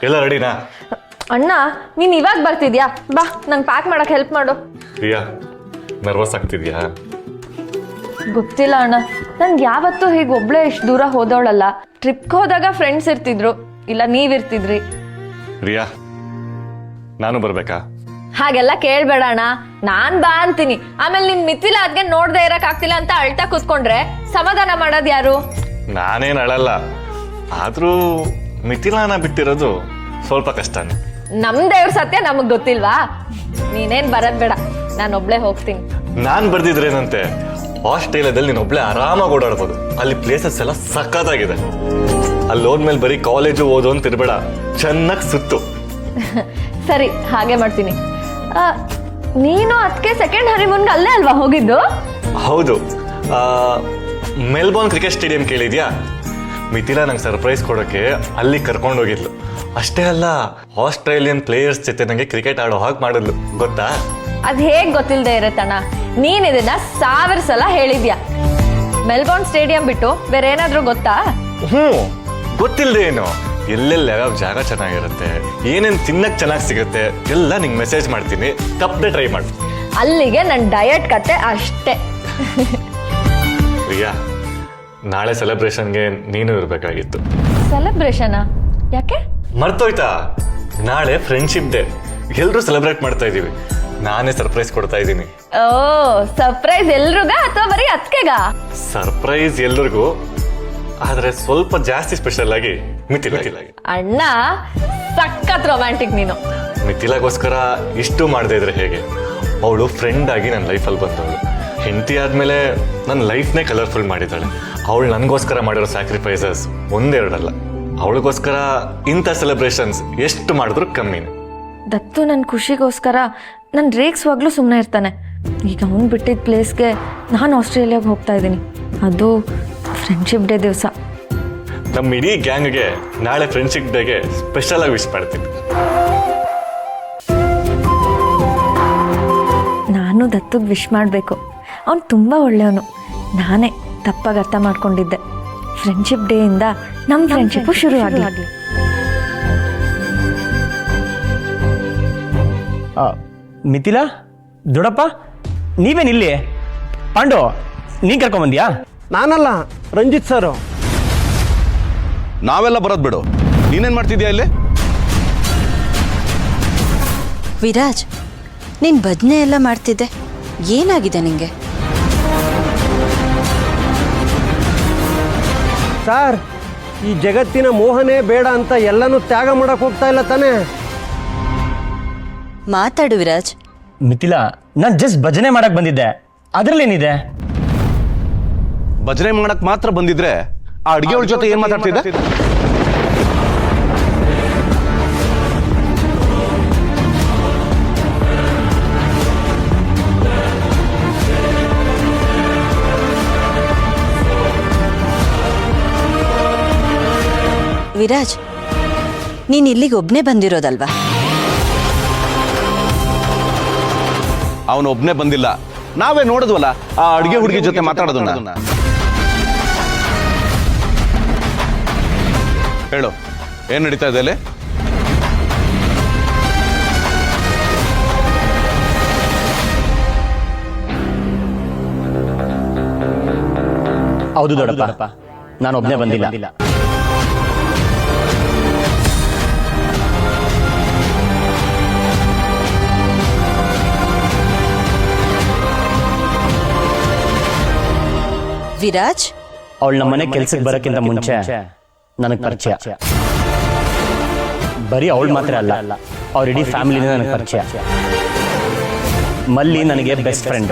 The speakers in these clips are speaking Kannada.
ಎಲ್ಲ ರೆಡಿನಾ? ಅಣ್ಣ ನೀನ್ ಇವಾಗ ಬರ್ತಿದ್ಯಾ? ಬಾ ನಂಗೆ ಪ್ಯಾಕ್ ಮಾಡಕ್ ಹೆಲ್ಪ್ ಮಾಡು. ಪ್ರಿಯಾ, ನರ್ವಸ್ ಆಗ್ತಿದ್ಯಾ? ಗೊತ್ತಿಲ್ಲ ಅಣ್ಣ, ನನ್ಗೆ ಯಾವತ್ತೂ ಹೀಗೆ ಒಬ್ಳೆ ಇಷ್ಟು ದೂರ ಹೋದವಳಲ್ಲ. ಟ್ರಿಪ್ಗೆ ಹೋದಾಗ ಫ್ರೆಂಡ್ಸ್ ಇರ್ತಿದ್ರು, ಇಲ್ಲ ನೀವಿರ್ತಿದ್ರಿ. ಪ್ರಿಯಾ, ನಾನು ಬರ್ಬೇಕಾ? ಹಾಗೆಲ್ಲ ಕೇಳ್ಬೇಡ ಅಣ್ಣ, ನಾನ್ ಬಾ ಅಂತೀನಿ. ಆಮೇಲೆ ನಿನ್ ಮಿಥಿಲ ಅದ್ಗೆ ನೋಡ್ದೆ ಇರಕ್ ಆಗ್ತಿಲ್ಲ ಅಂತ ಅಳ್ತಾ ಕೂತ್ಕೊಂಡ್ರೆ ಸಮಾಧಾನ ಮಾಡೋದ್ ಯಾರು? ನಾನೇನ್ ಅಳಲ್ಲ, ಆದ್ರೂ ಮಿಥಿಲಾನ ಬಿಟ್ಟಿರೋದು ಸ್ವಲ್ಪ ಕಷ್ಟನೇ. ನಮ್ ದೇವ್ರ ಸತ್ಯ ನಮಗ್ ಗೊತ್ತಿಲ್ವಾ? ನೀನೇನ್ ಬರದ್ ಬೇಡ, ನಾನು ಒಬ್ಳೆ ಹೋಗ್ತೀನಿ. ನಾನ್ ಬರ್ದಿದ್ರೇನಂತೆ, ಆಸ್ಟ್ರೇಲಿಯಾದಲ್ಲಿ ನೀನ್ ಒಬ್ಳೆ ಆರಾಮಾಗಿ ಓಡಾಡ್ಬೋದು. ಅಲ್ಲಿ ಪ್ಲೇಸಸ್ ಎಲ್ಲ ಸಖತ್ತಾಗಿದೆ. ಅಲ್ಲಿ ಹೋದ್ಮೇಲೆ ಬರೀ ಕಾಲೇಜು ಓದು ಅಂತ ಇರ್ಬೇಡ, ಚೆನ್ನಾಗಿ ಸುತ್ತು. ಸರಿ, ಹಾಗೆ ಮಾಡ್ತೀನಿ. ನೀನು ಅದಕ್ಕೆ ಸೆಕೆಂಡ್ ಹನಿಮೂನ್ಗೆ ಅಲ್ಲೇ ಅಲ್ವಾ ಹೋಗಿದ್ದು? ಹೌದು, ಮೆಲ್ಬೋರ್ನ್ ಕ್ರಿಕೆಟ್ ಸ್ಟೇಡಿಯಂ ಕೇಳಿದ್ಯಾ? ಮಿಥಿಲಾ ನಂಗೆ ಸರ್ಪ್ರೈಸ್ ಕೊಡೋಕೆ ಅಲ್ಲಿ ಕರ್ಕೊಂಡು ಹೋಗಿದ್ಲು. ಅಷ್ಟೇ ಅಲ್ಲ, ಆಸ್ಟ್ರೇಲಿಯನ್ ಪ್ಲೇಯರ್ಸ್ ಜೊತೆ ನಂಗೆ ಕ್ರಿಕೆಟ್ ಆಡೋ ಹಾಗೆ ಮಾಡಿದ್ಲು, ಗೊತ್ತಾ? ಅದ್ ಹೇಗ್ ಗೊತ್ತಿಲ್ದೇ ಇರತ್ತಣ್ಣ, ನೀನ್ ಇದನ್ನ 1000 ಸಲ ಹೇಳಿದ್ಯಾ. ಮೆಲ್ಬೋರ್ನ್ ಸ್ಟೇಡಿಯಂ ಬಿಟ್ಟು ಬೇರೆ ಏನಾದ್ರೂ ಗೊತ್ತಾ? ಗೊತ್ತಿಲ್ಲದೆ ಏನು? ಎಲ್ಲೆಲ್ಲ ಯಾವ್ಯಾವ ಜಾಗ ಚೆನ್ನಾಗಿರುತ್ತೆ, ಏನೇನ್ ತಿನ್ನಕ್ ಚೆನ್ನಾಗಿ ಸಿಗುತ್ತೆ ಎಲ್ಲ ನಿಂಗೆ ಮೆಸೇಜ್ ಮಾಡ್ತೀನಿ, ತಪ್ಪದೆ ಟ್ರೈ ಮಾಡಿ. ಅಲ್ಲಿಗೆ ನನ್ನ ಡಯಟ್ ಕತೆ ಅಷ್ಟೇ. ಪ್ರಿಯಾ, ನಾಳೆ ಸೆಲೆಬ್ರೇಷನ್ಗೆ ನೀನು ಇರಬೇಕಾಗಿತ್ತು. ಸೆಲೆಬ್ರೇಷನ್ ಯಾಕೆ? ಮರ್ತೋಯ್ತಾ? ನಾಳೆ ಫ್ರೆಂಡ್ಶಿಪ್ ಡೇ, ಎಲ್ರೂ ಸೆಲೆಬ್ರೇಟ್ ಮಾಡ್ತಾ ಇದೀವಿ. ನಾನೇ ಸರ್ಪ್ರೈಸ್ ಕೊಡ್ತಾ ಇದ್ದೀನಿ. ಓ, ಸರ್ಪ್ರೈಸ್ ಎಲ್ರಿಗ ಅಥವಾ ಬರೀ ಅತ್ಕೆಗ? ಸರ್ಪ್ರೈಸ್ ಎಲ್ರಿಗೂ, ಆದ್ರೆ ಸ್ವಲ್ಪ ಜಾಸ್ತಿ ಸ್ಪೆಷಲ್ ಆಗಿ ಮಿಥಿಲಾಗೆ. ಅಣ್ಣ ಸಖತ್ ರೊಮ್ಯಾಂಟಿಕ್ ನೀನು. ಮಿಥಿಲಾಗೋಸ್ಕರ ಇಷ್ಟು ಮಾಡದೇ ಇದ್ರೆ ಹೇಗೆ? ಅವಳು ಫ್ರೆಂಡ್ ಆಗಿ ನನ್ನ ಲೈಫಲ್ಲಿ ಬಂದವಳು. ಹೆಂಡತಿ ಆದ್ಮೇಲೆ ನನ್ನ ಲೈಫ್ನೇ ಕಲರ್ಫುಲ್ ಮಾಡಿದ್ದಾಳೆ. ಅವಳು ನನಗೋಸ್ಕರ ಮಾಡಿರೋ ಸ್ಯಾಕ್ರಿಫೈಸಸ್ ಒಂದೆರಡಲ್ಲ. ಅವಳಿಗೋಸ್ಕರ ಇಂಥ ಸೆಲೆಬ್ರೇಷನ್ಸ್ ಎಷ್ಟು ಮಾಡಿದ್ರು ಕಮ್ಮಿನೇ. ದತ್ತು ನನ್ನ ಖುಷಿಗೋಸ್ಕರ ನನ್ನ ರೇಗ್ಸ್ವಾಗ್ಲೂ ಸುಮ್ಮನೆ ಇರ್ತಾನೆ. ಈಗ ಅವ್ನು ಬಿಟ್ಟಿದ್ದ ಪ್ಲೇಸ್ಗೆ ನಾನು ಆಸ್ಟ್ರೇಲಿಯಾಗೆ ಹೋಗ್ತಾ ಇದ್ದೀನಿ, ಅದು ಫ್ರೆಂಡ್ಶಿಪ್ ಡೇ ದಿವಸ. ನಮ್ಮ ಇಡೀ ಗ್ಯಾಂಗ್ಗೆ ನಾಳೆ ಫ್ರೆಂಡ್ಶಿಪ್ ಡೇಗೆ ಸ್ಪೆಷಲ್ ಆಗಿ ವಿಶ್ ಮಾಡ್ತೀನಿ. ನಾನು ದತ್ತುಗೆ ವಿಶ್ ಮಾಡಬೇಕು. ಅವನು ತುಂಬ ಒಳ್ಳೆಯವನು. ನಾನೇ ತಪ್ಪಾಗಿ ಅರ್ಥ ಮಾಡ್ಕೊಂಡಿದ್ದೆ. ಫ್ರೆಂಡ್ಶಿಪ್ ಡೇಯಿಂದ ನಮ್ಮ ಫ್ರೆಂಡ್ಶಿಪ್ಪು ಶುರು ಆಗಲಿ. ಮಿಥಿಲಾ, ದೊಡ್ಡಪ್ಪ, ನೀವೇನಿಲ್ಲಿ? ಪಾಂಡು, ನೀ ಕರ್ಕೊಂಬಂದ್ಯಾ? ನಾನಲ್ಲ, ರಂಜಿತ್ ಸರು. ನಾವೆಲ್ಲ ಬರೋದು ಬಿಡು, ನೀನೇನು ಮಾಡ್ತಿದ್ಯಾ ಇಲ್ಲಿ? ವಿರಾಜ್, ನೀನು ಭಜನೆ ಎಲ್ಲ ಮಾಡ್ತಿದ್ದೆ, ಏನಾಗಿದೆ ನಿಂಗೆ? ಸರ್, ಈ ಜಗತ್ತಿನ ಮೋಹನೇ ಬೇಡ ಅಂತ ಎಲ್ಲನೂ ತ್ಯಾಗ ಮಾಡಕ್ಕೆ ಹೋಗ್ತಾ ಇಲ್ಲ ತಾನೇ? ಮಾತಾಡು ವಿರಾಜ್. ಮಿಥಿಲಾ, ನಾನು ಜಸ್ಟ್ ಭಜನೆ ಮಾಡಕ್ ಬಂದಿದ್ದೆ, ಅದರಲ್ಲೇನಿದೆ? ಭಜನೆ ಮಾಡಕ್ ಮಾತ್ರ ಬಂದಿದ್ರೆ ಆ ಅಡ್ಗೆಯವಳ ಜೊತೆ ಏನ್ ಮಾತಾಡ್ತಿದ್ದೆ? ವಿರಾಜ್, ನೀನು ಇಲ್ಲಿಗೆ ಒಬ್ಬನೇ ಬಂದಿರೋದಲ್ವಾ? ಅವನು ಒಬ್ನೇ ಬಂದಿಲ್ಲ, ನಾವೇ ನೋಡಿದ್ವಲ್ಲ ಆ ಅಡ್ಗೆ ಹುಡುಗಿ ಜೊತೆ ಮಾತಾಡೋದನ್ನ. ಹೇಳು, ಏನ್ ನಡೀತಾ ಇದೆ ಅಲ್ಲಿ? ಹೌದು ದೊಡ್ಡಪ್ಪ, ನಾನು ಒಬ್ಬನೇ ಬಂದಿಲ್ಲ. ವಿರಾಜ್, ಅವಳು ನಮ್ಮನೆ ಕೆಲ್ಸಕ್ಕೆ ಬರೋಕ್ಕಿಂತ ಮುಂಚೆ ನನಗೆ ಪರಿಚಯ. ಬರೀ ಅವಳು ಮಾತ್ರ ಅಲ್ಲ, ಅವ್ರ ಇಡೀ ಫ್ಯಾಮಿಲಿನೇ ನನಗೆ ಪರಿಚಯ. ಮಲ್ಲಿ ನನಗೆ ಬೆಸ್ಟ್ ಫ್ರೆಂಡ್.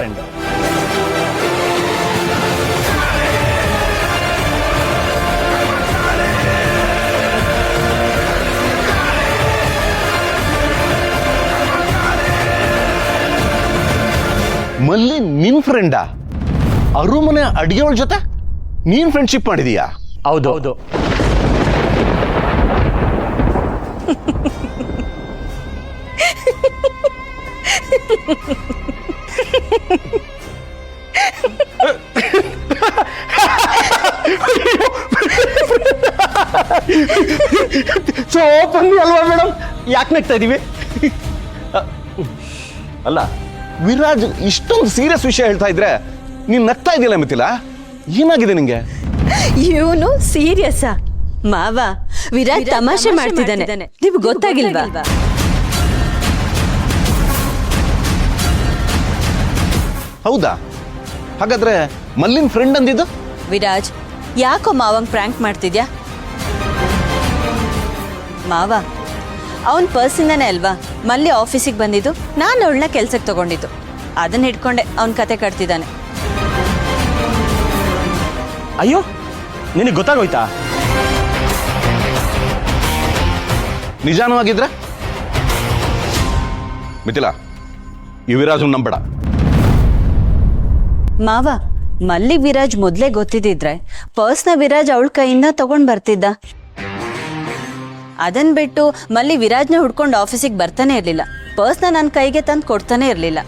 ಮಲ್ಲಿ ನಿನ್ ಫ್ರೆಂಡಾ? ಅರುಮನೆ ಅಡ್ಗೆಯವಳ ಜೊತೆ ನೀನ್ ಫ್ರೆಂಡ್ಶಿಪ್ ಮಾಡಿದೀಯಾ? ಹೌದು. ಸೋ ಬನ್ನಿ ಅಲ್ವಾ ಮೇಡಮ್? ಯಾಕೆ ನಗ್ತಾ ಇದ್ದೀವಿ? ಅಲ್ಲ, ವಿರಾಜ್ ಇಷ್ಟೊಂದು ಸೀರಿಯಸ್ ವಿಷಯ ಹೇಳ್ತಾ ಇದ್ರೆ ನೀನ್ ನಗ್ತಾ ಇದೆಯಲ್ಲ ಮಿಥಿಲ, ಏನಾಗಿದೆ ನಿಂಗೆ? ಇವನು ಸೀರಿಯಸ್ಸಾ? ಮಾವ, ವಿರಾಜ್ ತಮಾಷೆ ಮಾಡ್ತಿದ್ದಾನೆ, ನಿಮ್ಗೆ ಗೊತ್ತಾಗಿಲ್ವಾ? ಹೌದಾ? ಹಾಗಾದ್ರೆ ಮಲ್ಲಿನ್ ಫ್ರೆಂಡ್ ಅಂದಿದ್ದು? ವಿರಾಜ್, ಯಾಕೋ ಮಾವಂಗ್ ಪ್ರ್ಯಾಂಕ್ ಮಾಡ್ತಿದ್ಯಾ? ಮಾವ, ಅವನ್ ಪರ್ಸಿಂದಾನೆ ಅಲ್ವಾ ಮಲ್ಲಿ ಆಫೀಸಿಗೆ ಬಂದಿದ್ದು, ನಾನು ಅವಳನ್ನ ಕೆಲ್ಸಕ್ಕೆ ತಗೊಂಡಿದ್ದು. ಅದನ್ನ ಹಿಡ್ಕೊಂಡೆ ಅವನ್ ಕತೆ ಕಟ್ತಿದ್ದಾನೆ. ಅಯ್ಯೋ, ನಿನಗೆ ಗೊತ್ತಾಗೋಯ್ತಾ? ನಿಜಾನೂ ಆಗಿದ್ರೆ ಮಿಥಿಲ, ಈ ವಿರಾಜ್ ನಂಬೇಡ. ಮಾವ, ಮಲ್ಲಿ ವಿರಾಜ್ ಮೊದ್ಲೇ ಗೊತ್ತಿದ್ದಿದ್ರೆ ಪರ್ಸ್ನ ವಿರಾಜ್ ಅವಳ ಕೈಯಿಂದ ತಗೊಂಡ್ ಬರ್ತಿದ್ದ. ಅದನ್ ಬಿಟ್ಟು ಮಲ್ಲಿ ವಿರಾಜ್ನ ಹುಡ್ಕೊಂಡು ಆಫೀಸಿಗೆ ಬರ್ತಾನೆ ಇರ್ಲಿಲ್ಲ, ಪರ್ಸ್ನ ನನ್ನ ಕೈಗೆ ತಂದು ಕೊಡ್ತಾನೆ ಇರ್ಲಿಲ್ಲ.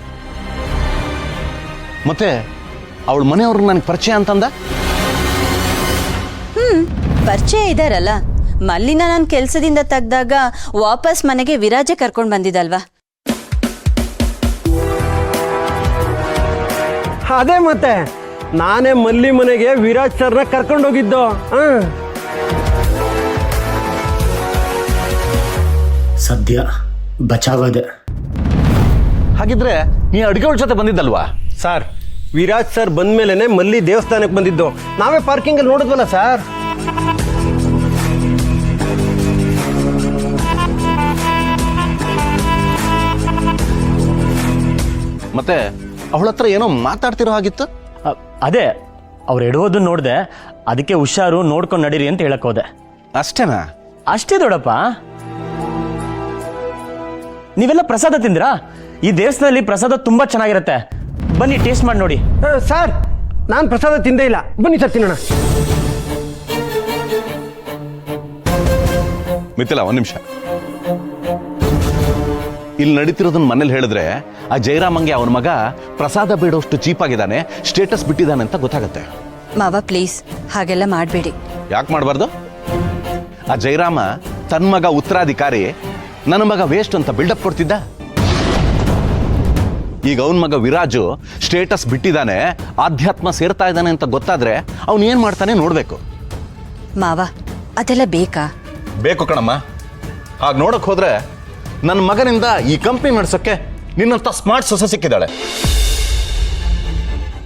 ಮತ್ತೆ ಅವಳ ಮನೆಯವ್ರು ನನಗೆ ಪರಿಚಯ ಅಂತಂದ? ಪರಿಚಯ ಇದಾರಲ್ಲ, ಮಲ್ಲಿನ ನಾನು ಕೆಲ್ಸದಿಂದ ತೆಗ್ದಾಗ ವಾಪಸ್ ಮನೆಗೆ ವಿರಾಜೆ ಕರ್ಕೊಂಡು ಬಂದಿದ್ದಲ್ವಾ? ಅದೇ ಮತ್ತೆ, ನಾನೇ ಮಲ್ಲಿ ಮನೆಗೆ ವಿರಾಜ್ ಸರ್ನ ಕರ್ಕೊಂಡೋಗಿದ್ದು. ಸದ್ಯ ಬಚಾವದೆ. ಹಾಗಿದ್ರೆ ನೀ ಅಡುಗೆಗಳ ಜೊತೆ ಬಂದಿದ್ದಲ್ವಾ? ಸರ್, ವಿರಾಜ್ ಸರ್ ಬಂದ್ಮೇಲೆ ಮಲ್ಲಿ ದೇವಸ್ಥಾನಕ್ಕೆ ಬಂದಿದ್ದು. ನಾವೇ ಪಾರ್ಕಿಂಗಲ್ಲಿ ನೋಡಿದ್ವಲ್ಲ ಸರ್. ಮತ್ತೆ ಅವಳ ಹತ್ರ ಏನೋ ಮಾತಾಡ್ತಿರೋ ಹಾಗಿತ್ತು. ಅದೇ ಅವ್ರು ಎಡುವುದನ್ನು ನೋಡಿದೆ, ಅದಕ್ಕೆ ಹುಷಾರು, ನೋಡ್ಕೊಂಡು ನಡೀರಿ ಅಂತ ಹೇಳಕ್ ಹೋದೆ. ಅಷ್ಟೇನಾ? ಅಷ್ಟೇ ದೊಡ್ಡಪ್ಪ. ನೀವೆಲ್ಲ ಪ್ರಸಾದ ತಿಂದ್ರಾ? ಈ ದೇವಸ್ಥಾನದಲ್ಲಿ ಪ್ರಸಾದ ತುಂಬಾ ಚೆನ್ನಾಗಿರುತ್ತೆ, ಬನ್ನಿ ಟೇಸ್ಟ್ ಮಾಡಿ ನೋಡಿ. ಸರ್, ನಾನು ಪ್ರಸಾದ ತಿಂದೇ ಇಲ್ಲ, ಬನ್ನಿ ಸರ್ ತಿನ್ನೋಣ. ಮಿಥಿಲ, ಒಂದ್ ನಿಮಿಷ. ಇಲ್ಲಿ ನಡೀತಿರೋದನ್ನ ಮನೇಲಿ ಹೇಳಿದ್ರೆ ಆ ಜಯರಾಮಂಗೆ ಅವನ ಮಗ ಪ್ರಸಾದ ಬೇಡೋಷ್ಟು ಚೀಪ್ ಆಗಿದ್ದಾನೆ, ಸ್ಟೇಟಸ್ ಬಿಟ್ಟಿದ್ದಾನೆ ಅಂತ ಗೊತ್ತಾಗತ್ತೆ. ಮಾವ ಪ್ಲೀಸ್, ಹಾಗೆಲ್ಲ ಮಾಡಬೇಡಿ. ಯಾಕೆ ಮಾಡಬಾರ್ದು? ಆ ಜಯರಾಮ ತನ್ನ ಮಗ ಉತ್ತರಾಧಿಕಾರಿ, ನನ್ನ ಮಗ ವೇಸ್ಟ್ ಅಂತ ಬಿಲ್ಡಪ್ ಕೊಡ್ತಿದ್ದ. ಈಗ ಅವನ ಮಗ ವಿರಾಜು ಸ್ಟೇಟಸ್ ಬಿಟ್ಟಿದ್ದಾನೆ, ಆಧ್ಯಾತ್ಮ ಸೇರ್ತಾ ಇದ್ದಾನೆ ಅಂತ ಗೊತ್ತಾದ್ರೆ ಅವನು ಏನ್ ಮಾಡ್ತಾನೆ ನೋಡ್ಬೇಕು. ಮಾವ, ಅದೆಲ್ಲ ಬೇಕಾ? ಬೇಕು ಕಣಮ್ಮ. ಹಾಗೆ ನೋಡಕ್ ಹೋದ್ರೆ ನನ್ನ ಮಗನಿಂದ ಈ ಕಂಪ್ನಿ ನಡ್ಸಕ್ಕೆ ನಿನ್ನಂತ ಸ್ಮಾರ್ಟ್ ಸೊಸೆ ಸಿಕ್ಕಿದ್ದಾಳೆ.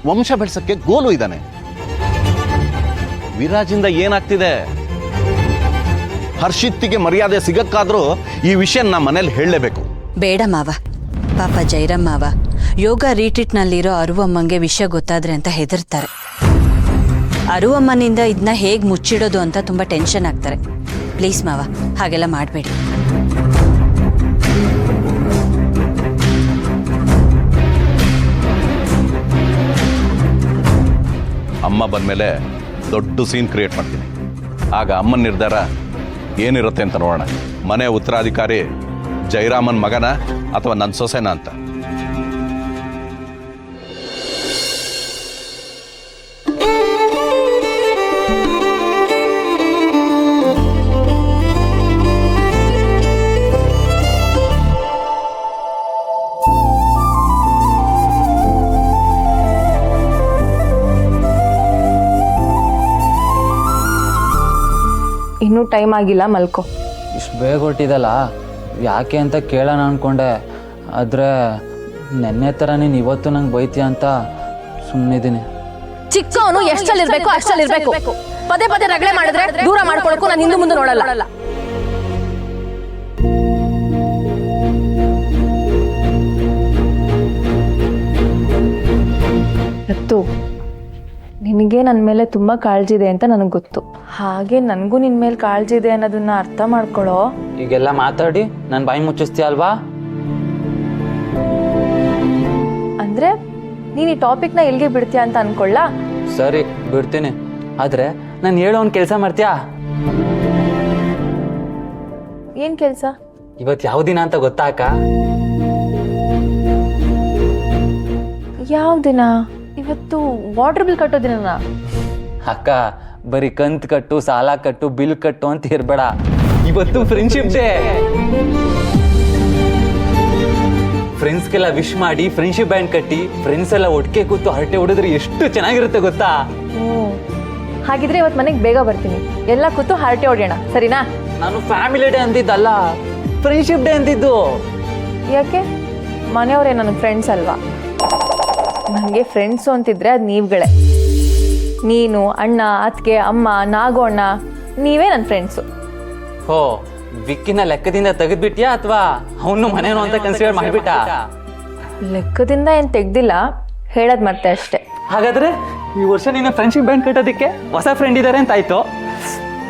ವಂಶ ಬೆಳೆಸಕ್ಕೆ ಗೋಲು ಇದ್ದಾನೆ. ವಿರಾಜಿಂದ ಏನಾಗ್ತಿದೆ? ಹರ್ಷಿತ್ತಿಗೆ ಮರ್ಯಾದೆ ಸಿಗಕ್ಕಾದ್ರೂ ಈ ವಿಷಯ ನಾ ಮನೇಲಿ ಹೇಳಲೇಬೇಕು. ಬೇಡ ಮಾವ, ಪಾಪ ಜೈರಾಮ್ ಮಾವ ಯೋಗ ರೀಟ್ರೀಟ್ನಲ್ಲಿರೋ ಅರುವಮ್ಮಂಗೆ ವಿಷಯ ಗೊತ್ತಾದ್ರೆ ಅಂತ ಹೆದರ್ತಾರೆ. ಅರುವಮ್ಮನಿಂದ ಇದನ್ನ ಹೇಗೆ ಮುಚ್ಚಿಡೋದು ಅಂತ ತುಂಬ ಟೆನ್ಷನ್ ಆಗ್ತಾರೆ. ಪ್ಲೀಸ್ ಮಾವ, ಹಾಗೆಲ್ಲ ಮಾಡಬೇಡಿ. ಅಮ್ಮ ಬಂದಮೇಲೆ ದೊಡ್ಡ ಸೀನ್ ಕ್ರಿಯೇಟ್ ಮಾಡ್ತೀನಿ. ಆಗ ಅಮ್ಮನ ನಿರ್ಧಾರ ಏನಿರುತ್ತೆ ಅಂತ ನೋಡೋಣ. ಮನೆ ಉತ್ತರಾಧಿಕಾರಿ ಜಯರಾಮನ್ ಮಗನ ಅಥವಾ ನನ್ನ ಸೊಸೆನ ಅಂತ. ಇನ್ನೂ ಟೈಮ್ ಆಗಿಲ್ಲ, ಮಲ್ಕೋ. ಇಷ್ಟು ಬೇಗ ಹೊಟ್ಟಿದಲ್ಲ, ಯಾಕೆ ಅಂತ ಕೇಳೋಣ ಅಂದ್ಕೊಂಡೆ. ಆದರೆ ನೆನ್ನೆ ಥರ ನೀನು ಇವತ್ತು ನಂಗೆ ಬೈತೀಯ ಅಂತ ಸುಮ್ಮನಿದ್ದೀನಿ. ಚಿಕ್ಕವನು ಎಷ್ಟಲ್ಲಿರ್ಬೇಕು ಅಷ್ಟಲ್ಲಿರ್ಬೇಕು. ಪದೇ ಪದೇ ರಗಳೆ ಮಾಡಿದ್ರೆ ದೂರ ಮಾಡ್ಕೊಳಕ್ಕೂ ನಾನು ಹಿಂದೆ ಮುಂದೆ ನೋಡಲ್ಲ. ರತ್ತು, ನಿನಗೆ ನನ್ನ ಮೇಲೆ ತುಂಬ ಕಾಳಜಿ ಇದೆ ಅಂತ ನನಗೆ ಗೊತ್ತು. ಹಾಗೆ ನನಗೂ ನಿನ್ನ ಮೇಲೆ ಕಾಳಜಿ ಇದೆ ಅನ್ನೋದನ್ನ ಅರ್ಥ ಮಾಡ್ಕೊಳ್ಳೋ. ಈಗೆಲ್ಲ ಮಾತಾಡಿ ನನ್ನ ಬಾಯಿ ಮುಚ್ಚಿಸ್ತೀಯ ಅಲ್ವಾ? ಅಂದರೆ ನೀನು ಈ ಟಾಪಿಕ್ನ ಎಲ್ಲಿಗೆ ಬಿಡ್ತೀಯ ಅಂತ ಅನ್ಕೊಳ್ಳ. ಸರಿ, ಬಿಡ್ತೀನಿ. ಆದರೆ ನಾನು ಹೇಳೋ ಒಂದು ಕೆಲಸ ಮಾಡ್ತೀಯಾ? ಏನು ಕೆಲಸ? ಇವತ್ತು ಯಾವ ದಿನ ಅಂತ ಗೊತ್ತಾ ಅಕ್ಕ? ಯಾವ ದಿನ? ಇವತ್ತು ವಾಟರ್ ಬಿಲ್ ಕಟ್ಟೋ ದಿನನಾ? ಅಕ್ಕ, ಬರೀ ಕಂತು ಕಟ್ಟು, ಸಾಲ ಕಟ್ಟು, ಬಿಲ್ ಕಟ್ಟು ಅಂತ ಇರಬೇಡ. ಇವತ್ತು ಫ್ರೆಂಡ್ಶಿಪ್ ಡೇ. ಫ್ರೆಂಡ್ಸ್ಗೆಲ್ಲ ವಿಶ್ ಮಾಡಿ ಫ್ರೆಂಡ್ಶಿಪ್ ಬ್ಯಾಂಡ್ ಕಟ್ಟಿ ಫ್ರೆಂಡ್ಸ್ ಎಲ್ಲ ಒಟ್ಟಿಗೆ ಕೂತು ಹರಟೆ ಹೊಡೆದ್ರೆ ಎಷ್ಟು ಚೆನ್ನಾಗಿರುತ್ತೆ ಗೊತ್ತಾ? ಹಾಗಿದ್ರೆ ಇವತ್ತು ಮನೆಗೆ ಬೇಗ ಬರ್ತೀನಿ, ಎಲ್ಲ ಕೂತು ಹರಟೆ ಹೊಡೆಯೋಣ, ಸರಿನಾ? ನಾನು ಫ್ಯಾಮಿಲಿ ಡೇ ಅಂತಿದ್ದಲ್ಲ, ಫ್ರೆಂಡ್ಶಿಪ್ ಡೇ ಅಂತಿದ್ದು. ಯಾಕೆ? ಮನೆಯವರೇ ನನ್ನ ಫ್ರೆಂಡ್ಸ್ ಅಲ್ವಾ? ನನಗೆ ಫ್ರೆಂಡ್ಸು ಅಂತಿದ್ರೆ ಅದು ನೀವುಗಳೇ. ನೀನು, ಅಣ್ಣ, ಅತ್ತಿಗೆ, ಅಮ್ಮ, ನಾಗು ಅಣ್ಣ, ನೀವೇ ನನ್ನ ಫ್ರೆಂಡ್ಸು. ಹೋ, ವಿಕ್ಕಿನ ಲೆಕ್ಕದಿಂದ ತೆಗೆದ್ಬಿಟ್ಯಾ ಅಥವಾ ಅವನು ಮನೇನು ಅಂತ ಕನ್ಸಿಡರ್ ಮಾಡಿಬಿಟ್ಟ? ಲೆಕ್ಕದಿಂದ ಏನು ತೆಗ್ದಿಲ್ಲ, ಹೇಳೋದು ಮತ್ತೆ ಅಷ್ಟೇ. ಹಾಗಾದ್ರೆ ಈ ವರ್ಷ ನೀನು ಫ್ರೆಂಡ್ಶಿಪ್ ಬ್ಯಾಂಡ್ ಕಟ್ಟೋದಕ್ಕೆ ಹೊಸ ಫ್ರೆಂಡ್ ಇದ್ದಾರೆ ಅಂತ ಆಯ್ತು.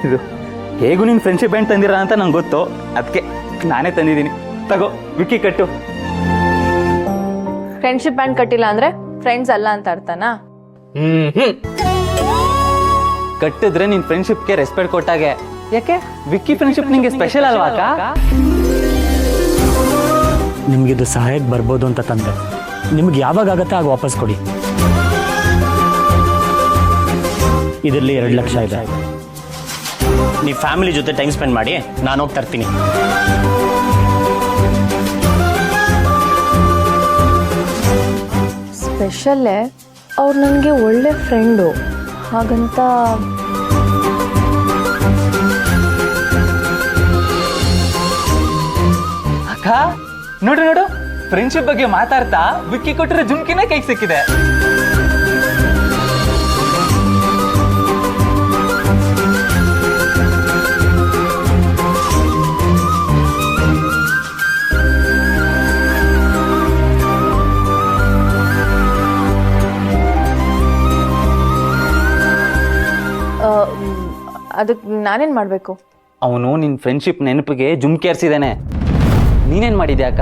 ಇದು ಹೇಗೂ ನೀನು ಫ್ರೆಂಡ್ಶಿಪ್ ಬ್ಯಾಂಡ್ ತಂದಿರ ಅಂತ ನಂಗೆ ಗೊತ್ತು, ಅದಕ್ಕೆ ನಾನೇ ತಂದಿದ್ದೀನಿ. ತಗೋ ವಿಕ್ಕಿ ಕಟ್ಟು. ಫ್ರೆಂಡ್ಶಿಪ್ ಬ್ಯಾಂಡ್ ಕಟ್ಟಿಲ್ಲ ಅಂದ್ರೆ ಫ್ರೆಂಡ್ಸ್ ಅಲ್ಲ ಅಂತ ಅರ್ಥನಾ? ಕಟ್ಟಿದ್ರೆ ನಿನ್ ಫ್ರೆಂಡ್ಶಿಪ್ಗೆ ರೆಸ್ಪೆಕ್ಟ್ ಕೊಟ್ಟಾಗೆ. ಯಾಕೆ ವಿಕ್ಕಿ ಫ್ರೆಂಡ್ಶಿಪ್ ನಿಂಗೆ ಸ್ಪೆಷಲ್ ಅಲ್ವಾ ಅಕ್ಕ? ನಿಮಗಿದು ಸಹಾಯಕ್ಕೆ ಬರ್ಬೋದು ಅಂತ ತಂದೆ. ನಿಮ್ಗೆ ಯಾವಾಗ ಆಗುತ್ತೆ ಆಗ ವಾಪಸ್ ಕೊಡಿ. ಇದರಲ್ಲಿ 2 ಲಕ್ಷ ಇದೆ. ನೀವು ಫ್ಯಾಮಿಲಿ ಜೊತೆ ಟೈಮ್ ಸ್ಪೆಂಡ್ ಮಾಡಿ, ನಾನು ಹೋಗಿ ತರ್ತೀನಿ. ಸ್ಪೆಷಲ್ಲೇ ಅವ್ರು ನನಗೆ ಒಳ್ಳೆ ಫ್ರೆಂಡು, ಹಾಗಂತ ಅಕ್ಕ ನೋಡು ನೋಡು, ಫ್ರೆಂಡ್ಶಿಪ್ ಬಗ್ಗೆ ಮಾತಾಡ್ತಾ ವಿಕ್ಕಿ ಕೊಟ್ಟಿರೋ ಜುಮ್ಕಿನ ಕೈಗೆ ಸಿಕ್ಕಿದೆ. ಅದಕ್ಕೆ ನಾನೇನು ಮಾಡಬೇಕು? ಅವನು ನಿನ್ನ ಫ್ರೆಂಡ್ಶಿಪ್ ನೆನಪಿಗೆ ಜುಮ್ಕಿ ಏರ್ಸಿದ್ದಾನೆ. ನೀನೇನು ಮಾಡಿದ್ಯಾಕ?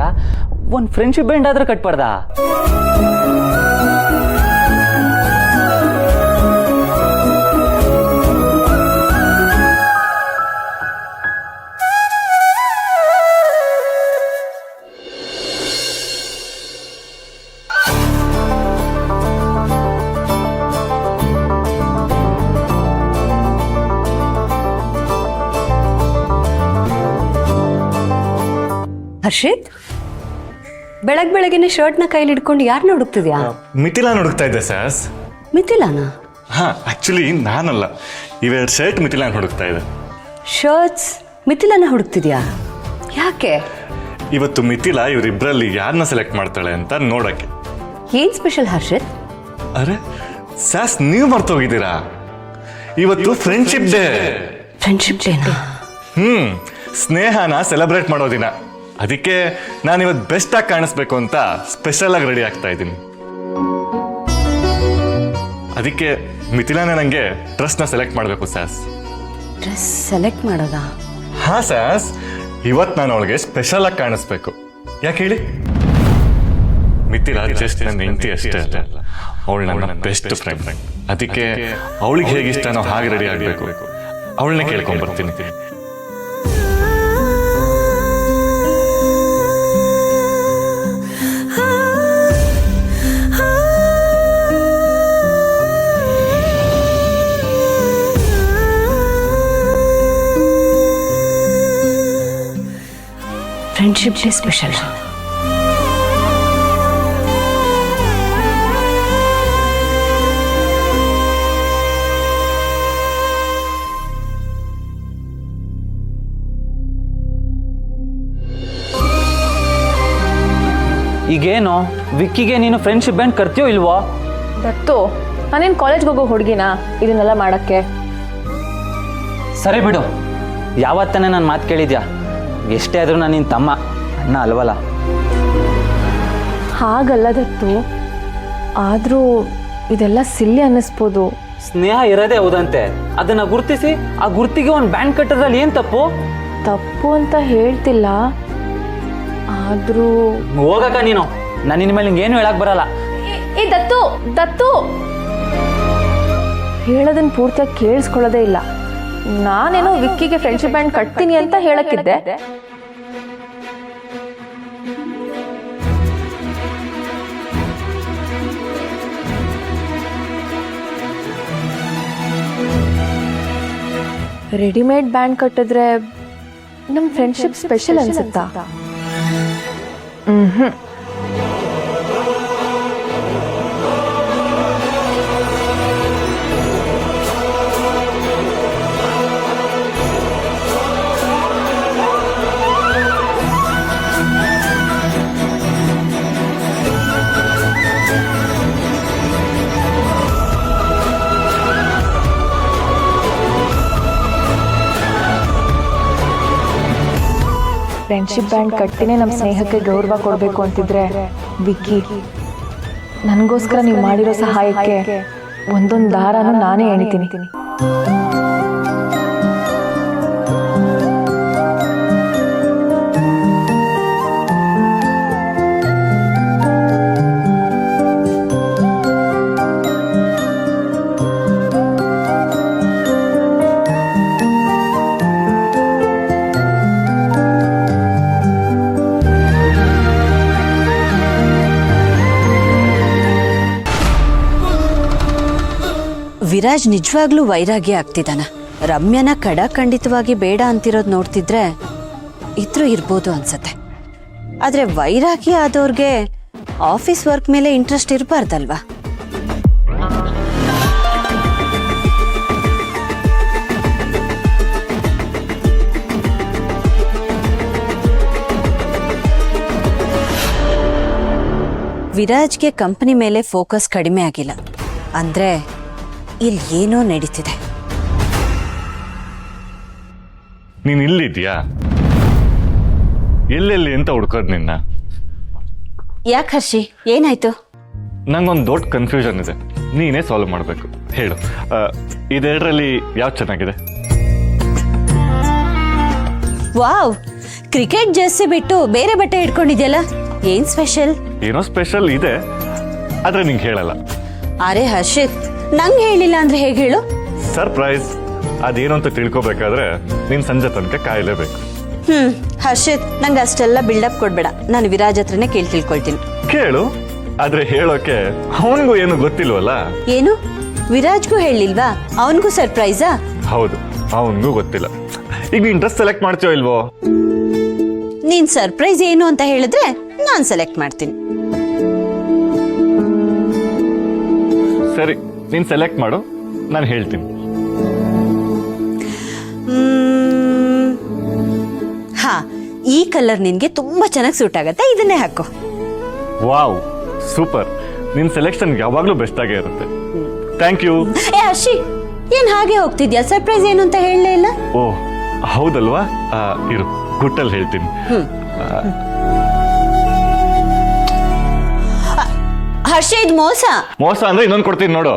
ಒಂದು ಫ್ರೆಂಡ್ಶಿಪ್ ಬ್ಯಾಂಡ್ ಆದ್ರೆ ಕಟ್ಬಾರ್ದಾ? ಹರ್ಷಿತ್, ಬೆಳಗ್ಗೆನೆ ಶರ್ಟ್ನ ಕೈಲಿ ಹಿಡ್ಕೊಂಡು ಯಾರನ್ನ ಹುಡುಕ್ತಿದ್ಯಾ? ಮಿಥಿಲಾನ್ ಹುಡುಕ್ತಾ ಇದ್ದೆ ಸಾಸ್. ಮಿಥಿಲಾನಾ? ಹಾ, ಆಕ್ಚುಲಿ ನಾನಲ್ಲ, ಇವೆರಡು ಶರ್ಟ್ ಮಿಥಿಲಾನ್ ಹುಡುಕ್ತಾ ಇದೆ. ಶರ್ಟ್ಸ್ ಮಿಥಿಲಾನ ಹುಡುಕ್ತಿದ್ಯಾ? ಯಾಕೆ? ಇವತ್ತು ಮಿಥಿಲಾ ಇವರಿಬ್ಬರಲ್ಲಿ ಯಾರನ್ನ ಸೆಲೆಕ್ಟ್ ಮಾಡ್ತಾಳೆ ಅಂತ ನೋಡಕ್ಕೆ. ಏನ್ ಸ್ಪೆಷಲ್ ಹರ್ಷಿತ್? ಅರೆ ಸಾಸ್, ನೀವು ಮರ್ತೋಗಿದ್ದೀರಾ, ಇವತ್ತು ಫ್ರೆಂಡ್ಶಿಪ್ ಡೇ. ಫ್ರೆಂಡ್ಶಿಪ್ ಡೇನಾ? ಸ್ನೇಹನ ಸೆಲೆಬ್ರೇಟ್ ಮಾಡೋ ದಿನ. ಅದಕ್ಕೆ ನಾನು ಇವತ್ತು ಬೆಸ್ಟ್ ಆಗಿ ಕಾಣಿಸ್ಬೇಕು ಅಂತ ಸ್ಪೆಷಲ್ ಆಗಿ ರೆಡಿ ಆಗ್ತಾ ಇದ್ದೀನಿ. ಅದಕ್ಕೆ ಮಿಥಿಲಾನೇ ನನಗೆ ಡ್ರೆಸ್ನ ಸೆಲೆಕ್ಟ್ ಮಾಡಬೇಕು ಸಾಸ್. ಡ್ರೆಸ್ ಸೆಲೆಕ್ಟ್ ಮಾಡೋದಾ? ಹಾ ಸಾಸ್, ಇವತ್ತು ನಾನು ಅವಳಿಗೆ ಸ್ಪೆಷಲ್ ಆಗಿ ಕಾಣಿಸ್ಬೇಕು. ಯಾಕೆ ಹೇಳಿ? ಮಿಥಿಲಾ ಜಸ್ಟ್ ನನ್ನ ಹೆಂಡತಿ ಅಷ್ಟೇ ಅಲ್ಲ, ಅವಳು ನನ್ನ ಬೆಸ್ಟ್ ಫ್ರೆಂಡ್. ಅದಕ್ಕೆ ಅವಳಿಗೆ ಹೇಗಿಷ್ಟನೋ ಹಾಗೆ ರೆಡಿ ಆಗಬೇಕು. ಅವಳನ್ನೇ ಕೇಳ್ಕೊಂಡ್ ಬರ್ತೀನಿ. Friendship day special. ಈಗೇನು ವಿಕ್ಕಿಗೆ ನೀನು ಫ್ರೆಂಡ್ಶಿಪ್ ಬ್ಯಾಂಡ್ ಕರ್ತೀಯೋ ಇಲ್ವೋ? ದತ್ತು, ನಾನೇನು ಕಾಲೇಜ್ಗೆ ಹೋಗೋ ಹುಡುಗಿನಾ ಇದನ್ನೆಲ್ಲ ಮಾಡೋಕ್ಕೆ? ಸರಿ ಬಿಡು, ಯಾವತ್ತನೇ ನನ್ನ ಮಾತು ಕೇಳಿದ್ಯಾ? ಎಷ್ಟೇ ಆದರೂ ನಾನು ನಿನ್ನ ತಮ್ಮ, ಅಣ್ಣ ಅಲ್ವಲ್ಲ. ಹಾಗಲ್ಲ ದತ್ತು, ಆದರೂ ಇದೆಲ್ಲ ಸಿಲ್ಲಿ ಅನ್ನಿಸ್ಬೋದು. ಸ್ನೇಹ ಇರೋದೇ ಹೌದಂತೆ, ಅದನ್ನ ಗುರ್ತಿಸಿ ಆ ಗುರ್ತಿಗೆ ಒಂದು ಬ್ಯಾಂಡ್ ಕಟ್ಟೋದ್ರಲ್ಲಿ ಏನು ತಪ್ಪು? ತಪ್ಪು ಅಂತ ಹೇಳ್ತಿಲ್ಲ, ಆದರೂ ಹೋಗಕ್ಕ ನೀನು, ನಾನು ನಿನ್ನ ಮೇಲೆ ನಿಂಗೇನು ಹೇಳಕ್ ಬರಲ್ಲ. ಏ ದತ್ತು, ದತ್ತು ಹೇಳೋದನ್ನ ಪೂರ್ತಿಯಾಗಿ ಕೇಳಿಸ್ಕೊಳ್ಳೋದೇ ಇಲ್ಲ. ನಾನೇನೋ ವಿಕ್ಕಿಗೆ ಫ್ರೆಂಡ್ಶಿಪ್ ಬ್ಯಾಂಡ್ ಕಟ್ತೀನಿ ಅಂತ ಹೇಳಕ್ಕಿದ್ದೆ. ರೆಡಿಮೇಡ್ ಬ್ಯಾಂಡ್ ಕಟ್ಟಿದ್ರೆ ನಮ್ಮ ಫ್ರೆಂಡ್ಶಿಪ್ ಸ್ಪೆಷಲ್ ಅನ್ಸುತ್ತಾ? ಫ್ರೆಂಡ್ಶಿಪ್ ಬ್ಯಾಂಡ್ ಕಟ್ಟಿನೇ ನಮ್ಮ ಸ್ನೇಹಕ್ಕೆ ಗೌರವ ಕೊಡಬೇಕು ಅಂತಿದ್ರೆ ವಿಕ್ಕಿ, ನನಗೋಸ್ಕರ ನೀವು ಮಾಡಿರೋ ಸಹಾಯಕ್ಕೆ ಒಂದೊಂದು ದಾರನೂ ನಾನೇ ಎಣಿತೀನಿ. ವಿರಾಜ್ ನಿಜವಾಗ್ಲೂ ವೈರಾಗ್ಯ ಆಗ್ತಿದ್ದಾನ. ರಮ್ಯನ ಖಂಡಿತವಾಗಿ ಬೇಡ ಅಂತಿರೋದು ನೋಡ್ತಿದ್ರೆ ಇದ್ರೂ ಇರ್ಬೋದು ಅನ್ಸತ್ತೆ. ಆದ್ರೆ ವೈರಾಗ್ಯ ಆದವ್ರಿಗೆ ಆಫೀಸ್ ವರ್ಕ್ ಮೇಲೆ ಇಂಟ್ರೆಸ್ಟ್ ಇರಬಾರ್ದಲ್ವಾ? ವಿರಾಜ್ಗೆ ಕಂಪನಿ ಮೇಲೆ ಫೋಕಸ್ ಕಡಿಮೆ ಆಗಿಲ್ಲ ಅಂದ್ರೆ ಇಲ್ಲಿ ಏನೋ ನಡೀತಿದೆ. ನೀನ್ ಇಲ್ಲಿದ್ಯಾ? ಎಲ್ಲೆಲ್ಲಿ ಅಂತ ಹುಡ್ಕೋದ್ ನಿನ್ನ? ಯಾಕೆ ಹರ್ಷಿ, ಏನಾಯ್ತು? ನಂಗೊಂದು ದೊಡ್ಡ ಕನ್ಫ್ಯೂಷನ್ ಇದೆ, ನೀನೇ ಸಾಲ್ವ್ ಮಾಡಬೇಕು. ಹೇಳು, ಇದೆರಡರಲ್ಲಿ ಯಾವ್ದು ಚೆನ್ನಾಗಿದೆ? ವಾವ್, ಕ್ರಿಕೆಟ್ ಜರ್ಸಿ ಬಿಟ್ಟು ಬೇರೆ ಬಟ್ಟೆ ಇಟ್ಕೊಂಡಿದ್ಯಲ್ಲ, ಏನ್ ಸ್ಪೆಷಲ್? ಏನೋ ಸ್ಪೆಷಲ್ ಇದೆ, ಆದ್ರೆ ನಿಂಗೆ ಹೇಳಲ್ಲ. ಅರೆ ಹರ್ಷಿತ್, ನಂಗೆ ಹೇಳಿಲ್ಲ ಅಂದ್ರೆ ಹೇಗೆ ಹೇಳು? ಸರ್ಪ್ರೈಸ್. ಅದೇನು ಅಂತ ತಿಳ್ಕೊಬೇಕಾದ್ರೆ ನೀನ್ ಸಂಜೆ ತನಕ ಕಾಯಲೇಬೇಕು. ಹರ್ಷಿತ್, ನಂಗೆ ಅಷ್ಟೆಲ್ಲ ಬಿಲ್ಡಪ್ ಕೊಡ್ಬೇಡ. ನಾನು ವಿರಾಜ್ ಹತ್ರನೇ ತಿಳ್ಕೊಳ್ತೀನಿ. ಕೇಳು, ಆದ್ರೆ ಹೇಳೋಕೆ ಅವನಿಗೂ ಏನು ಗೊತ್ತಿಲ್ವಲ್ಲ. ಏನು, ವಿರಾಜ್ಗೂ ಹೇಳಿಲ್ವಾ? ಅವನಿಗೂ ಸರ್ಪ್ರೈಸಾ? ಹೌದು, ಅವನಿಗೂ ಗೊತ್ತಿಲ್ಲ. ಈಗ ನೀನ್ ಡ್ರೆಸ್ ಸೆಲೆಕ್ಟ್ ಮಾಡ್ತೀಯೋ ಇಲ್ವೋ? ನೀನ್ ಸರ್ಪ್ರೈಸ್ ಏನು ಅಂತ ಹೇಳಿದ್ರೆ ನಾನ್ ಸೆಲೆಕ್ಟ್ ಮಾಡ್ತೀನಿ. ಸರಿ, ನೀನ್ ಸೆಲೆಕ್ಟ್ ಮಾಡು, ನಾನು ಹೇಳ್ತೀನಿ. ಹಾ, ಈ ಕಲರ್ ನಿನ್ಗೆ ತುಂಬಾ ಚೆನ್ನಾಗಿ ಸೂಟ್ ಆಗತ್ತೆ, ಇದನ್ನೇ ಹಾಕೋ. Wow, super. ನಿನ್ ಸೆಲೆಕ್ಷನ್ ಯಾವಾಗ್ಲೂ ಬೆಸ್ಟ್ ಆಗೇ ಇರುತ್ತೆ. Thank you. ಏ ಹರ್ಷಿ, ಏನ್ ಹಾಗೆ ಹೋಗ್ತಿದ್ಯಾ? ಸರ್ಪ್ರೈಸ್ ಏನು ಅಂತ ಹೇಳಲೇ ಇಲ್ಲ. ಓ ಹೌದಲ್ವಾ? ಇರು, ಗುಟ್ಟಲ್ಲಿ ಹೇಳ್ತೀನಿ. ಹರ್ಷ, ಇದು ಮೋಸ. ಮೋಸ ಅಂದ್ರೆ ಇನ್ನೊಂದು ಕೊಡ್ತೀನಿ ನೋಡು.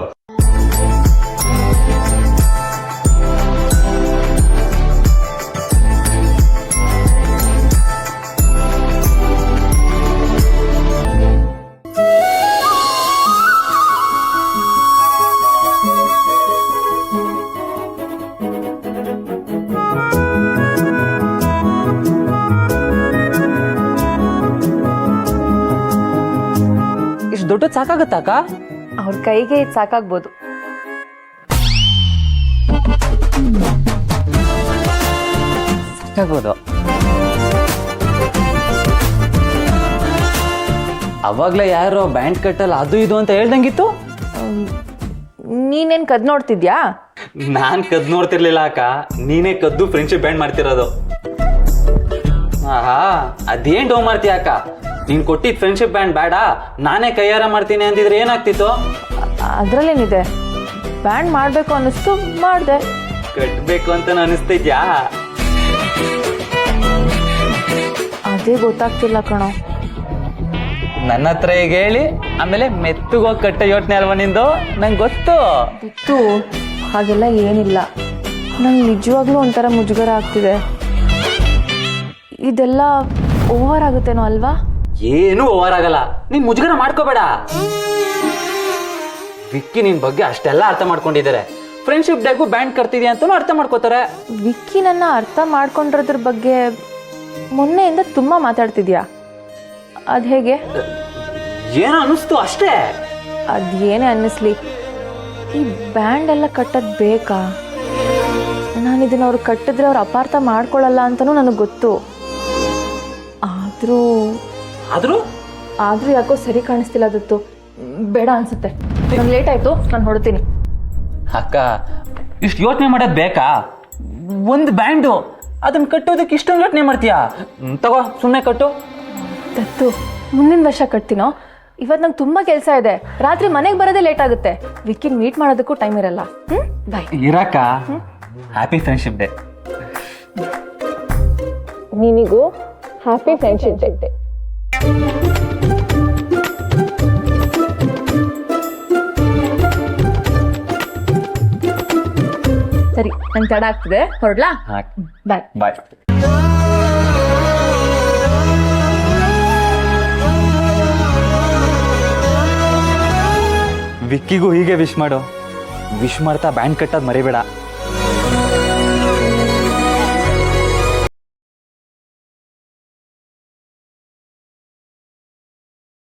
ಇಷ್ಟು ದೊಡ್ಡದು ಸಾಕಾಗತ್ತಾಕ? ಅವ್ರ ಕೈಗೆ ಇದು ಸಾಕಾಗ್ಬೋದು. ಸಾಕಾಗ್ಬೋದು. ಅವಾಗ್ಲೇ ಯಾರೋ ಬ್ಯಾಂಡ್ ಕಟ್ಟಲ್ಲ ಅದು ಇದು ಅಂತ ಹೇಳ್ದಂಗಿತ್ತು. ನೀನೇನ್ ಕದ್ ನೋಡ್ತಿದ್ಯಾ? ನಾನ್ ಕದ್ದು ನೋಡ್ತಿರ್ಲಿಲ್ಲ ಅಕ್ಕ, ನೀನೇ ಕದ್ದು ಫ್ರೆಂಡ್ಶಿಪ್ ಬ್ಯಾಂಡ್ ಮಾಡ್ತಿರೋದು. ಆಹಾ, ಅದೇನ್ ಡೋ ಮಾಡ್ತೀಯ ಅಕ್ಕ? ನೀನ್ ಕೊಟ್ಟಿದ್ ಫ್ರೆಂಡ್ಶಿಪ್ ಬ್ಯಾಂಡ್ ಬೇಡ, ನಾನೇ ಕೈಯಾರ ಮಾಡ್ತೀನಿ ಅಂದಿದ್ರೆ ಏನಾಗ್ತಿತ್ತು? ಅದ್ರಲ್ಲೇನಿದೆ, ಬ್ಯಾಂಡ್ ಮಾಡ್ಬೇಕು ಅನ್ನಿಸ್ತು, ಮಾಡ್ದೆ. ಕಟ್ಬೇಕು ಅಂತ ಅನಿಸ್ತಿದ್ಯಾ? ಅದೇ ಗೊತ್ತಾಗ್ತಿಲ್ಲ ಕಣೋ. ನನ್ನ ಹತ್ರ ಈಗ ಹೇಳಿ ಆಮೇಲೆ ಮೆತ್ತಗೋಗಿ ಕಟ್ಟ ಯೋಚನೆ ಅಲ್ವಾ ನಿಂದು? ನಂಗೆ ಗೊತ್ತು. ಹಾಗೆಲ್ಲ ಏನಿಲ್ಲ, ನಂಗೆ ನಿಜವಾಗ್ಲೂ ಒಂಥರ ಮುಜುಗರ ಆಗ್ತಿದೆ. ಇದೆಲ್ಲ ಓವರ್ ಆಗುತ್ತೇನೋ ಅಲ್ವಾ? ಏನು ಓವರ್ ಆಗಲ್ಲ, ನೀನ್ ಮುಜುಗರ ಮಾಡ್ಕೋಬೇಡ. ವಿಕ್ಕಿ ನಿನ್ ಬಗ್ಗೆ ಅಷ್ಟೆಲ್ಲ ಅರ್ಥ ಮಾಡ್ಕೊಂಡಿದ್ದಾರೆ. ಫ್ರೆಂಡ್ಶಿಪ್ ಡೇಗೂ ಬ್ಯಾಂಡ್ ಕಟ್ತಿದ್ಯಾ ಅಂತಲೂ ಅರ್ಥ ಮಾಡ್ಕೋತಾರೆ. ವಿಕ್ಕಿ ನನ್ನ ಅರ್ಥ ಮಾಡ್ಕೊಂಡಿರೋದ್ರ ಬಗ್ಗೆ ಮೊನ್ನೆಯಿಂದ ತುಂಬಾ ಮಾತಾಡ್ತಿದ್ಯಾ, ಅದ್ ಹೇಗೆ? ಏನೋ ಅನ್ನಿಸ್ತು ಅಷ್ಟೇ. ಅದೇನೇ ಅನ್ನಿಸ್ಲಿ, ಈ ಬ್ಯಾಂಡ್ ಎಲ್ಲ ಕಟ್ಟೋದ್ ಬೇಕಾ? ನಾನು ಇದನ್ನ ಅವ್ರು ಕಟ್ಟಿದ್ರೆ ಅವ್ರು ಅಪಾರ್ಥ ಮಾಡ್ಕೊಳ್ಳಲ್ಲ ಅಂತಲೂ ನನಗೆ ಗೊತ್ತು. ಆದರೂ ಆದರೂ ಯಾಕೋ ಸರಿ ಕಾಣಿಸ್ತಿಲ್ಲ ದತ್ತು. ಬೇಡ ಅನ್ಸುತ್ತೆ. ನಂಗೆ ಲೇಟ್ ಆಯಿತು, ನಾನು ಹೊಡ್ತೀನಿ. ಅಕ್ಕ ಇಷ್ಟು ಯೋಚನೆ ಮಾಡೋದು ಬೇಕಾ? ಒಂದು ಬ್ಯಾಂಡು ಅದನ್ನ ಕಟ್ಟೋದಕ್ಕೆ ಇಷ್ಟೊಂದು ಯೋಚನೆ ಮಾಡ್ತೀಯಾ? ತಗೋ ಸುಮ್ಮನೆ ಕಟ್ಟು. ದತ್ತು, ಮುಂದಿನ ವರ್ಷ ಕಟ್ತೀನೋ? ಇವತ್ತು ನಂಗೆ ತುಂಬ ಕೆಲಸ ಇದೆ. ರಾತ್ರಿ ಮನೆಗೆ ಬರೋದೇ ಲೇಟ್ ಆಗುತ್ತೆ. ವಿಕ್ಕಿನ ಮೀಟ್ ಮಾಡೋದಕ್ಕೂ ಟೈಮ್ ಇರಲ್ಲ. ಬಾಯ್. ಇರಕ್ಕ ಹ್ಯಾಪಿ ಫ್ರೆಂಡ್ಶಿಪ್ ಡೇ. ನಿನಗೂ ಹ್ಯಾಪಿ ಫ್ರೆಂಡ್ಶಿಪ್ ಡೇ. ಸರಿ, ನಂಗೆ ತಡ ಆಗ್ತಿದೆ, ಹೊರಡ್ಲಾ? ಬಾಯ್. ಬಾಯ್. ವಿಕ್ಕಿಗೂ ಹೀಗೆ ವಿಶ್ ಮಾಡು. ವಿಶ್ ಮಾಡ್ತಾ ಬ್ಯಾಂಡ್ ಕಟ್ಟೋದು ಮರಿಬೇಡ.